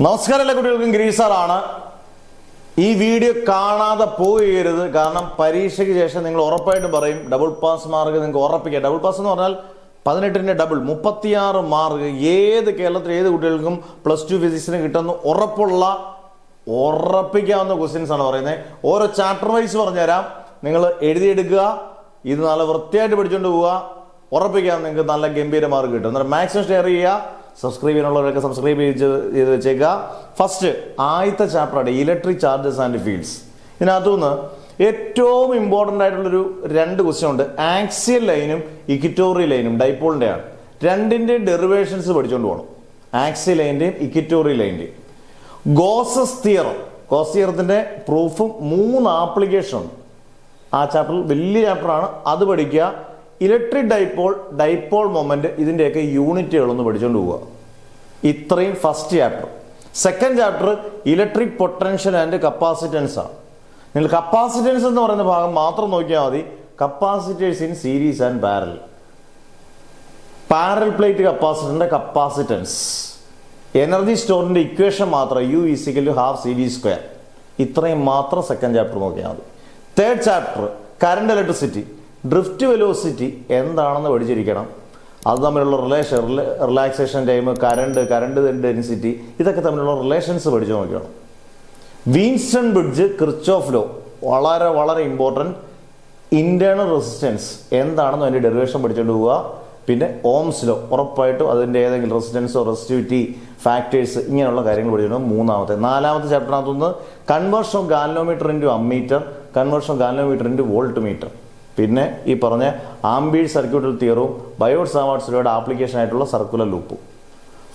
നമസ്കാരം എല്ലാ കുട്ടികൾക്കും ഗിരീഷ് സാറാണ്. ഈ വീഡിയോ കാണാതെ പോകരുത്. കാരണം പരീക്ഷയ്ക്ക് ശേഷം നിങ്ങൾ ഉറപ്പായിട്ടും പറയും ഡബിൾ പാസ് മാർക്ക് നിങ്ങൾക്ക് ഉറപ്പിക്കാം. ഡബിൾ പാസ് എന്ന് പറഞ്ഞാൽ 18ന്റെ ഡബിൾ 36 മാർക്ക് ഏത് കേരളത്തിലെ ഏത് കുട്ടികൾക്കും +2 ഫിസിക്സിന് കിട്ടുന്ന ഉറപ്പിക്കാവുന്ന ക്വസ്റ്റ്യൻസ് ആണ് പറയുന്നത്. ഓരോ ചാപ്റ്റർ വൈസ് പറഞ്ഞുതരാം. നിങ്ങൾ എഴുതിയെടുക്കുക. ഇത് നല്ല വൃത്തിയായിട്ട് പഠിച്ചുകൊണ്ട് പോവുക. ഉറപ്പിക്കാം നിങ്ങൾക്ക് നല്ല ഗംഭീര മാർക്ക് കിട്ടും. എന്നാൽ മാക്സിമം ഷെയർ ചെയ്യുക. സബ്സ്ക്രൈബ് ചെയ്യാനുള്ളവരൊക്കെ സബ്സ്ക്രൈബ് ചെയ്ത് വെച്ചേക്കുക. ഫസ്റ്റ് ആദ്യത്തെ ചാപ്റ്ററാണ് ഇലക്ട്രിക് ചാർജസ് ആൻഡ് ഫീൽഡ്സ്. ഇതിനകത്തുനിന്ന് ഏറ്റവും ഇമ്പോർട്ടൻ്റ് ആയിട്ടുള്ളൊരു 2 ക്വസ്റ്റ്യൻ ഉണ്ട്. ആക്സിയൽ ലൈനും ഇക്വിറ്റോറിയൽ ലൈനും ഡൈപോളിൻ്റെ ആണ്. രണ്ടിൻ്റെയും ഡെറിവേഷൻസ് പഠിച്ചുകൊണ്ട് പോകണം. ആക്സിയൽ ലൈൻ്റെയും ഇക്വിറ്റോറിയൽ ലൈൻ്റെയും. ഗോസസ് തിയറത്തിൻ്റെ പ്രൂഫും 3 ആപ്ലിക്കേഷൻ ഉണ്ട്. ആ ചാപ്റ്ററിൽ വലിയ ചാപ്റ്ററാണ്, അത് പഠിക്കുക. ഇലക്ട്രിക് ഡൈപോൾ മൊമെന്റ് ഇതിൻ്റെയൊക്കെ യൂണിറ്റുകളൊന്ന് പഠിച്ചുകൊണ്ട് പോവുക. ഇത്രയും first chapter. Second chapter electric potential and capacitance ആണ്. നിങ്ങൾ കപ്പാസിറ്റൻസ് എന്ന് പറയുന്ന ഭാഗം മാത്രം നോക്കിയാൽ മതി. Capacitors in series and parallel plate കപ്പാസിറ്ററിന്റെ കപ്പാസിറ്റൻസ്, എനർജി സ്റ്റോറിന്റെ ഇക്വേഷൻ മാത്രം U=12CV². ഇത്രയും മാത്രം സെക്കൻഡ് ചാപ്റ്റർ നോക്കിയാൽ മതി. Third chapter current electricity, drift velocity എന്താണെന്ന് പഠിച്ചിരിക്കണം. അത് തമ്മിലുള്ള റിലാക്സേഷൻ ടൈം, കറണ്ട് ഡെൻസിറ്റി, ഇതൊക്കെ തമ്മിലുള്ള റിലേഷൻസ് പഠിച്ചു നോക്കണം. വീൻസ്റ്റൺ ബ്രിഡ്ജ്, കിർച്ചോഫ് ലോ വളരെ വളരെ ഇമ്പോർട്ടൻറ്റ്. ഇന്റേണൽ റെസിസ്റ്റൻസ് എന്താണെന്ന് അതിൻ്റെ ഡെറിവേഷൻ പഠിച്ചുകൊണ്ട് പോവുക. പിന്നെ ഓംസ് ലോ ഉറപ്പായിട്ടും അതിൻ്റെ ഏതെങ്കിലും റെസിസ്റ്റൻസോ റെസിസ്റ്റിവിറ്റി ഫാക്ടേഴ്സ് ഇങ്ങനെയുള്ള കാര്യങ്ങൾ പഠിക്കണം. നാലാമത്തെ ചാപ്റ്ററിനകത്തുനിന്ന് conversion of galvanometer into ammeter, conversion of galvanometer into voltmeter, പിന്നെ ഈ പറഞ്ഞ ആംബിയർ സർക്യൂട്ടൽ തിയറവും ബയോട്ട്-സാവാർട്ട്സ് ലോയുടെ ആപ്ലിക്കേഷൻ ആയിട്ടുള്ള സർക്കുലർ ലൂപ്പും.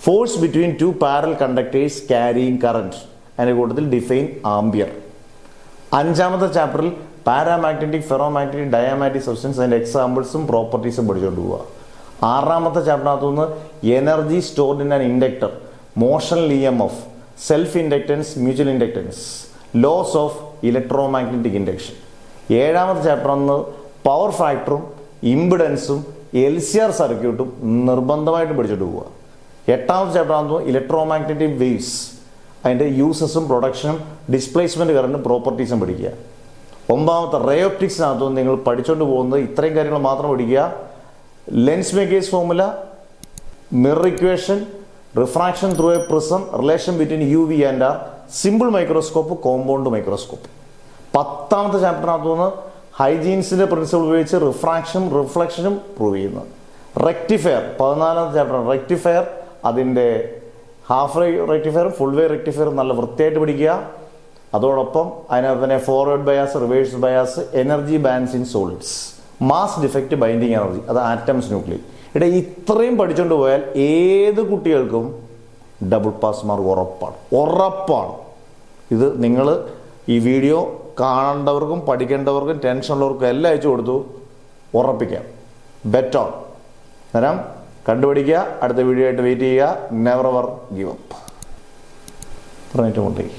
Force between 2 parallel conductors carrying current, അതിൻ്റെ കൂട്ടത്തിൽ ഡിഫൈൻ ആംബിയർ. 5ാമത്തെ ചാപ്റ്ററിൽ പാരാമാഗ്നറ്റിക്, ഫെറോമാഗ്നറ്റിക്, ഡയാമാഗ്നറ്റിക് സബ്സ്റ്റൻസ്, അതിൻ്റെ എക്സാമ്പിൾസും പ്രോപ്പർട്ടീസും പഠിച്ചുകൊണ്ട് പോവുക. 6ാമത്തെ ചാപ്റ്ററിനകത്തുനിന്ന് energy stored in an inductor, motional EMF, self inductance, mutual inductance, laws of electromagnetic induction. 7ാമത്തെ ചാപ്റ്ററിൽ പവർ ഫാക്ടറും ഇമ്പിഡൻസും LCR സർക്യൂട്ടും നിർബന്ധമായിട്ട് പഠിച്ചിട്ട് പോവുക. 8ാമത്തെ ചാപ്റ്ററിനകത്ത് ഇലക്ട്രോമാഗ്നറ്റിക് വേവ്സ്, അതിൻ്റെ യൂസസും പ്രൊഡക്ഷനും ഡിസ്പ്ലേസ്മെന്റ് കറണ്ടും പ്രോപ്പർട്ടീസും പഠിക്കുക. 9ാമത്തെ റേ ഓപ്റ്റിക്സിനകത്ത് നിങ്ങൾ പഠിച്ചുകൊണ്ട് പോകുന്നത് ഇത്രയും കാര്യങ്ങൾ മാത്രം പഠിക്കുക. Lens makers formula, mirror equation, refraction through a prism, relation between UV and R, simple microscope, compound microscope. 10ാമത്തെ ചാപ്റ്ററിനകത്തുനിന്ന് ഹൈജീൻസിന്റെ പ്രിൻസിപ്പിൾ ഉപയോഗിച്ച് റിഫ്രാക്ഷനും റിഫ്ലക്ഷനും പ്രൂവ് ചെയ്യുന്നത്. റെക്ടിഫയർ 14ാമത്തെ ചാപ്റ്റർ റെക്ടിഫയർ, അതിൻ്റെ ഹാഫ് റെക്ടിഫയറും ഫുൾ വേ റെക്ടിഫയറും നല്ല വൃത്തിയായിട്ട് പഠിക്കുക. അതോടൊപ്പം അതിനകത്ത് തന്നെ forward bias, reverse bias, energy bands in solids, mass defect, binding energy, അത് ആറ്റംസ്, ന്യൂക്ലിയർ. ഇവിടെ ഇത്രയും പഠിച്ചുകൊണ്ട് പോയാൽ ഏത് കുട്ടികൾക്കും ഡബിൾ പാസ് മാർക്ക് ഉറപ്പാണ്. ഇത് നിങ്ങൾ ഈ വീഡിയോ കാണേണ്ടവർക്കും പഠിക്കേണ്ടവർക്കും ടെൻഷനുള്ളവർക്കും എല്ലാം അയച്ചു കൊടുത്തു. ഉറപ്പിക്കാം. Bet on. അന്നേരം കണ്ടുപിടിക്കുക. അടുത്ത വീഡിയോ ആയിട്ട് വെയിറ്റ് ചെയ്യുക. Never ever give up. പറഞ്ഞിട്ട് കൊണ്ടേക്ക്.